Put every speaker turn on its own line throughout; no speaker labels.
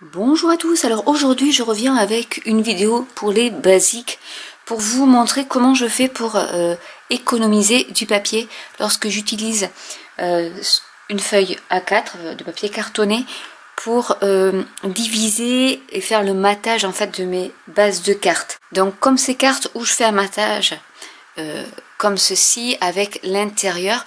Bonjour à tous, alors aujourd'hui je reviens avec une vidéo pour les basiques pour vous montrer comment je fais pour économiser du papier lorsque j'utilise une feuille A4 de papier cartonné pour diviser et faire le matage en fait de mes bases de cartes. Donc comme ces cartes où je fais un matage comme ceci avec l'intérieur,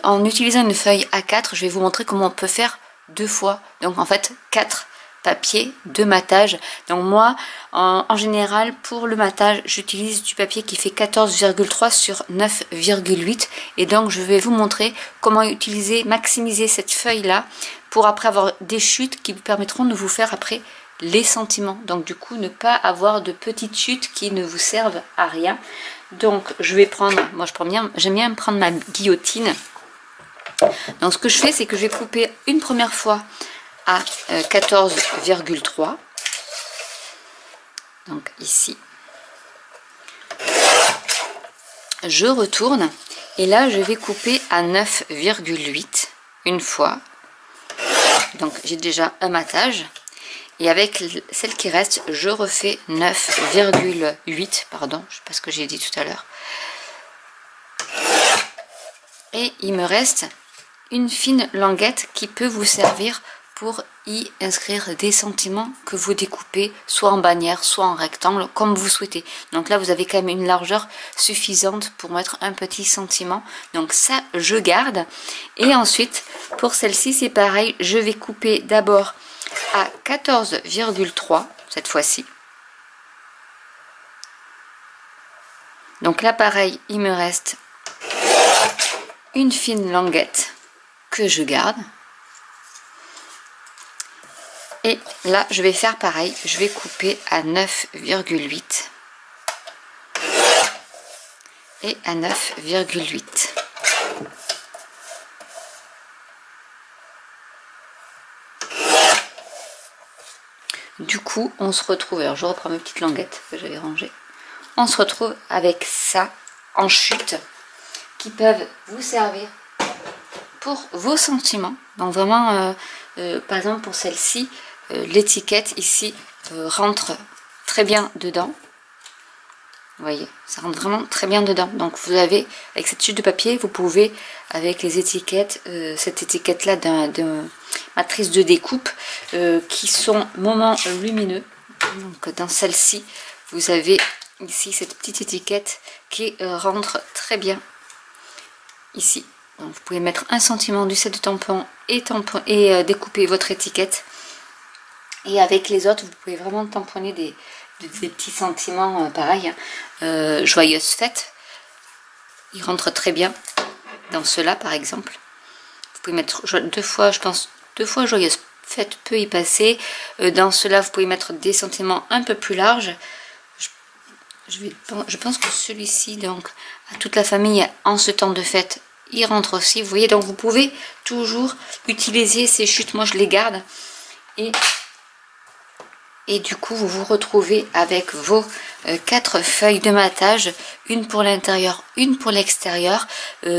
en utilisant une feuille A4 je vais vous montrer comment on peut faire deux fois, donc en fait 4 papier de matage. Donc moi en général pour le matage j'utilise du papier qui fait 14,3 sur 9,8 et donc je vais vous montrer comment utiliser, maximiser cette feuille là pour après avoir des chutes qui vous permettront de vous faire après les sentiments. Donc du coup ne pas avoir de petites chutes qui ne vous servent à rien. Donc je vais prendre, moi j'aime bien prendre ma guillotine. Donc ce que je fais c'est que je vais couper une première fois à 14,3, donc ici je retourne et là je vais couper à 9,8 une fois, donc j'ai déjà un matage et avec celle qui reste je refais 9,8, pardon, je sais pas ce que j'ai dit tout à l'heure, et il me reste une fine languette qui peut vous servir pour y inscrire des sentiments que vous découpez soit en bannière, soit en rectangle, comme vous souhaitez. Donc là, vous avez quand même une largeur suffisante pour mettre un petit sentiment. Donc ça, je garde. Et ensuite, pour celle-ci, c'est pareil. Je vais couper d'abord à 14,3, cette fois-ci. Donc là, pareil, il me reste une fine languette que je garde. Et là, je vais faire pareil, je vais couper à 9,8 et à 9,8. Du coup, on se retrouve, alors je reprends mes petites languettes que j'avais rangées, on se retrouve avec ça en chute qui peuvent vous servir pour vos sentiments. Donc vraiment, par exemple pour celle-ci, l'étiquette ici rentre très bien dedans. Vous voyez, ça rentre vraiment très bien dedans. Donc vous avez, avec cette chute de papier, vous pouvez, avec les étiquettes, cette étiquette-là de matrice de découpe, qui sont moments lumineux. Donc dans celle-ci, vous avez ici cette petite étiquette qui rentre très bien ici. Donc vous pouvez mettre un sentiment du set de tampons et découper votre étiquette. Et avec les autres, vous pouvez vraiment tamponner des petits sentiments pareils. Joyeuse fête. Il rentre très bien dans cela par exemple. Vous pouvez mettre deux fois, je pense, deux fois joyeuse fête peut y passer. Dans cela, vous pouvez mettre des sentiments un peu plus larges. Je pense que celui-ci, donc, à toute la famille en ce temps de fête, il rentre aussi, vous voyez, donc vous pouvez toujours utiliser ces chutes, moi je les garde, et du coup vous vous retrouvez avec vos 4 feuilles de matage, une pour l'intérieur, une pour l'extérieur.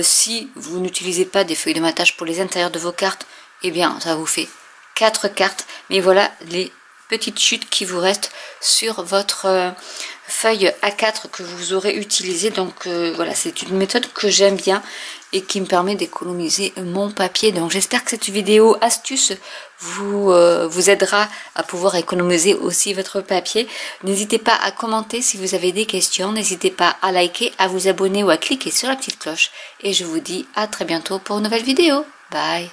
Si vous n'utilisez pas des feuilles de matage pour les intérieurs de vos cartes, eh bien ça vous fait 4 cartes, mais voilà les petites chutes qui vous restent sur votre feuille A4 que vous aurez utilisée. Donc voilà, c'est une méthode que j'aime bien et qui me permet d'économiser mon papier. Donc j'espère que cette vidéo astuce vous aidera à pouvoir économiser aussi votre papier. N'hésitez pas à commenter si vous avez des questions, n'hésitez pas à liker, à vous abonner ou à cliquer sur la petite cloche, et je vous dis à très bientôt pour une nouvelle vidéo. Bye.